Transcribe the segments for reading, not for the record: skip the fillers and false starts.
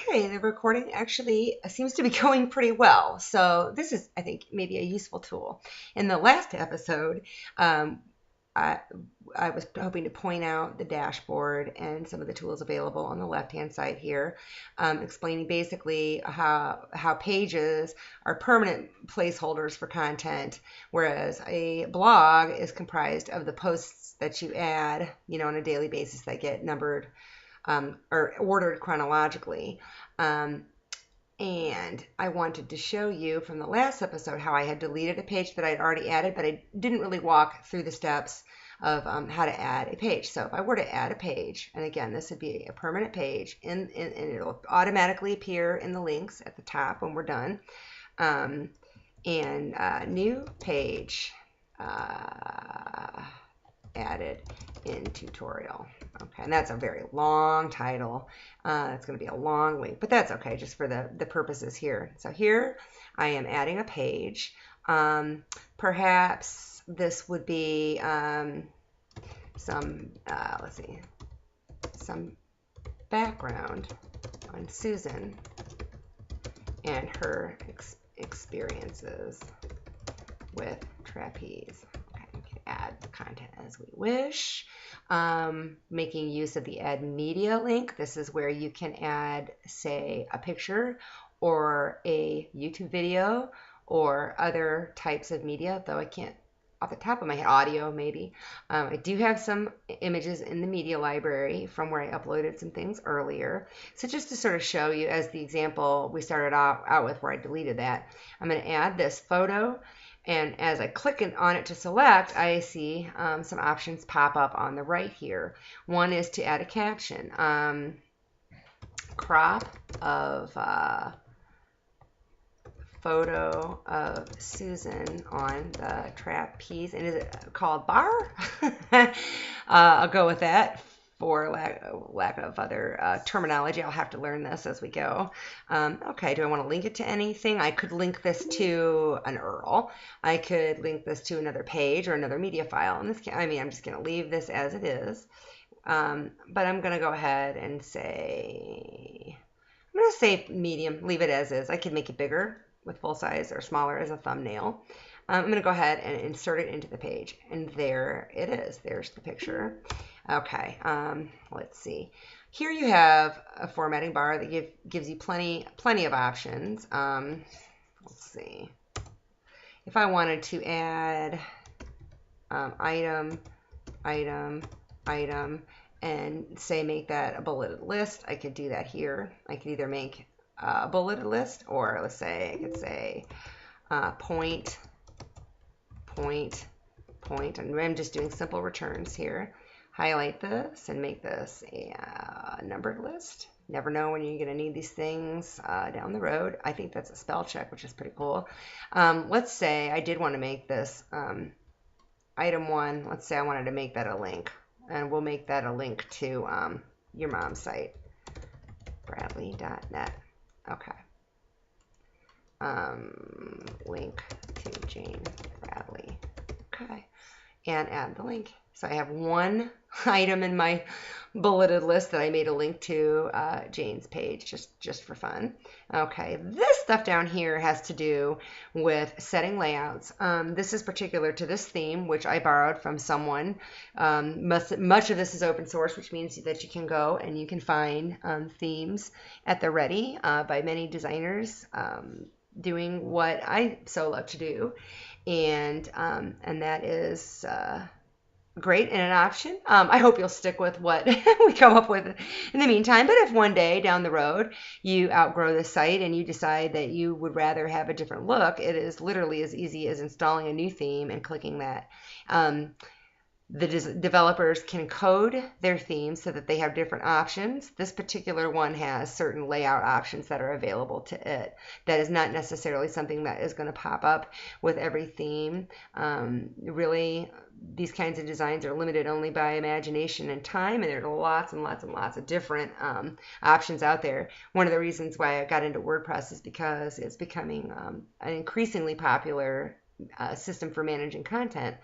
Okay, the recording actually seems to be going pretty well. So this is, I think, maybe a useful tool. In the last episode, um, I, I was hoping to point out the dashboard and some of the tools available on the left-hand side here, explaining basically how pages are permanent placeholders for content, whereas a blog is comprised of the posts that you add, on a daily basis that get numbered or ordered chronologically. Um, and I wanted to show you from the last episode how I had deleted a page that I'd already added, but I didn't really walk through the steps of how to add a page. So if I were to add a page, and again, this would be a permanent page, and it'll automatically appear in the links at the top when we're done. And new page. Added in tutorial. Okay, and that's a very long title. It's going to be a long link, but that's okay, just for the purposes here. So here I am adding a page. Perhaps this would be some, let's see, some background on Susan and her experiences with trapeze. Add the content as we wish. Making use of the add media link. This is where you can add, say, a picture or a YouTube video or other types of media, though I can't off the top of my head, audio maybe. I do have some images in the media library from where I uploaded some things earlier. So just to sort of show you as the example we started out with where I deleted that, I'm going to add this photo. And as I click on it to select, I see some options pop up on the right here. One is to add a caption. Crop of photo of Susan on the trapeze. And is it called bar? I'll go with that. For lack of other terminology, I'll have to learn this as we go. Okay, do I want to link it to anything? I could link this to an URL. I could link this to another page or another media file. In this case, I'm just going to leave this as it is. But I'm going to go ahead and say, I'm going to say medium, leave it as is. I could make it bigger with full size or smaller as a thumbnail. I'm going to go ahead and insert it into the page. And there it is. There's the picture. Okay, let's see. Here you have a formatting bar that gives you plenty of options. Let's see. If I wanted to add item, and say make that a bulleted list, I could do that here. I could either make a bulleted list, or let's say I could say point, and I'm just doing simple returns here. Highlight this and make this a numbered list. Never know when you're going to need these things down the road. I think that's a spell check, which is pretty cool. Let's say I did want to make this item 1. Let's say I wanted to make that a link. And we'll make that a link to your mom's site, bradley.net. Okay. Link to Jane Bradley. Okay. And add the link. So I have one item in my bulleted list that I made a link to Jane's page just for fun. Okay, this stuff down here has to do with setting layouts. This is particular to this theme, which I borrowed from someone. Much of this is open source, which means that you can go and you can find themes at the ready by many designers doing what I so love to do. And that is great and an option. I hope you'll stick with what we come up with in the meantime. But if one day down the road you outgrow the site and you decide that you would rather have a different look, it is literally as easy as installing a new theme and clicking that. The developers can code their themes so that they have different options. This particular one has certain layout options that are available to it. That is not necessarily something that is going to pop up with every theme. Really, these kinds of designs are limited only by imagination and time, and there are lots and lots and lots of different options out there. One of the reasons why I got into WordPress is because it's becoming an increasingly popular system for managing content.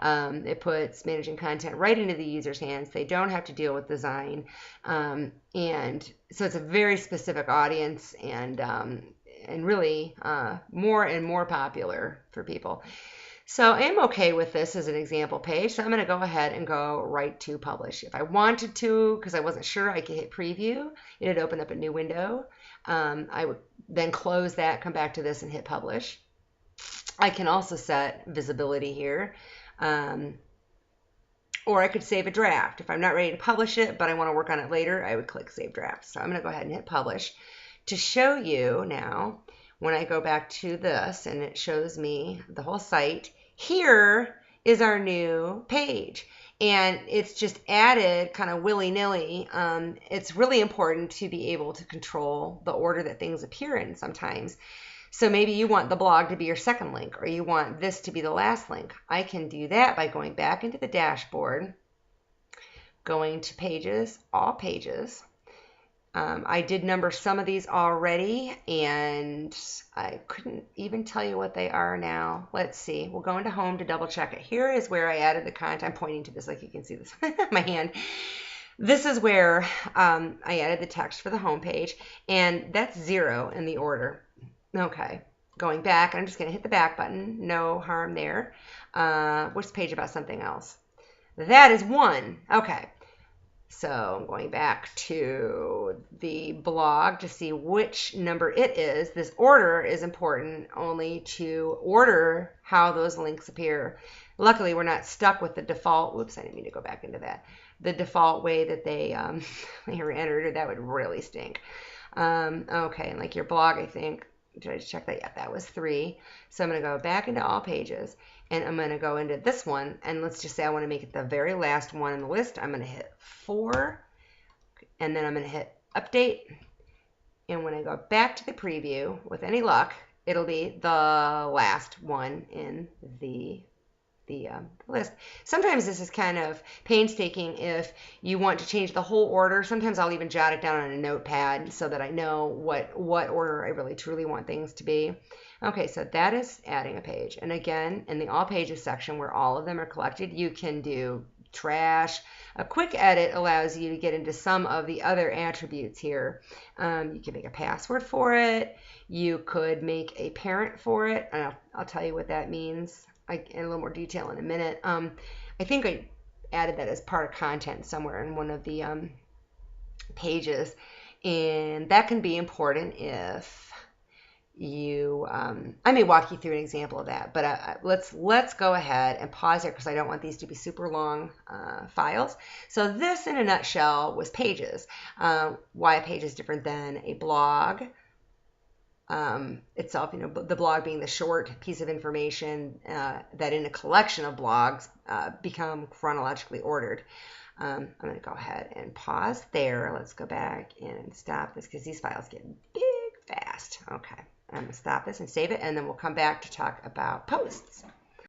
It puts managing content right into the user's hands. They don't have to deal with design. And so it's a very specific audience and really more and more popular for people. So I'm okay with this as an example page. So I'm going to go ahead and go right to publish. If I wanted to, because I wasn't sure, I could hit preview. It'd open up a new window. I would then close that, come back to this and hit publish. I can also set visibility here. Or I could save a draft. If I'm not ready to publish it, but I want to work on it later, I would click Save Draft. So I'm going to go ahead and hit Publish to show you now when I go back to this and it shows me the whole site. Here is our new page. And it's just added kind of willy-nilly. It's really important to be able to control the order that things appear in sometimes. So maybe you want the blog to be your second link, or you want this to be the last link. I can do that by going back into the dashboard, going to Pages, All Pages. I did number some of these already, and I couldn't even tell you what they are now. Let's see. We'll go into Home to double check it. Here is where I added the content. I'm pointing to this like you can see this my hand. This is where I added the text for the home page, and that's 0 in the order. Okay, going back, I'm just going to hit the back button. No harm there. What's the page about something else? That is 1. Okay. So I'm going back to the blog to see which number it is. This order is important only to order how those links appear. Luckily, we're not stuck with the default. Whoops, I didn't mean to go back into that. The default way that they were entered, or that would really stink. Okay, and like your blog, I think. Did I just check that? Yeah, that was 3. So I'm going to go back into All Pages, and I'm going to go into this one, and let's just say I want to make it the very last one in the list. I'm going to hit 4, and then I'm going to hit Update, and when I go back to the preview, with any luck, it'll be the last one in the list. Sometimes this is kind of painstaking if you want to change the whole order. Sometimes I'll even jot it down on a notepad so that I know what order I really truly want things to be. Okay, so that is adding a page. And again, in the All Pages section where all of them are collected, you can do trash. A quick edit allows you to get into some of the other attributes here. You can make a password for it. You could make a parent for it. I'll tell you what that means in a little more detail in a minute. I think I added that as part of content somewhere in one of the pages, and that can be important if you I may walk you through an example of that, but let's go ahead and pause here because I don't want these to be super long files. So this in a nutshell was Pages. Why a page is different than a blog itself, the blog being the short piece of information that in a collection of blogs become chronologically ordered. I'm going to go ahead and pause there. Let's go back and stop this because these files get big fast. Okay, I'm going to stop this and save it, and then we'll come back to talk about posts.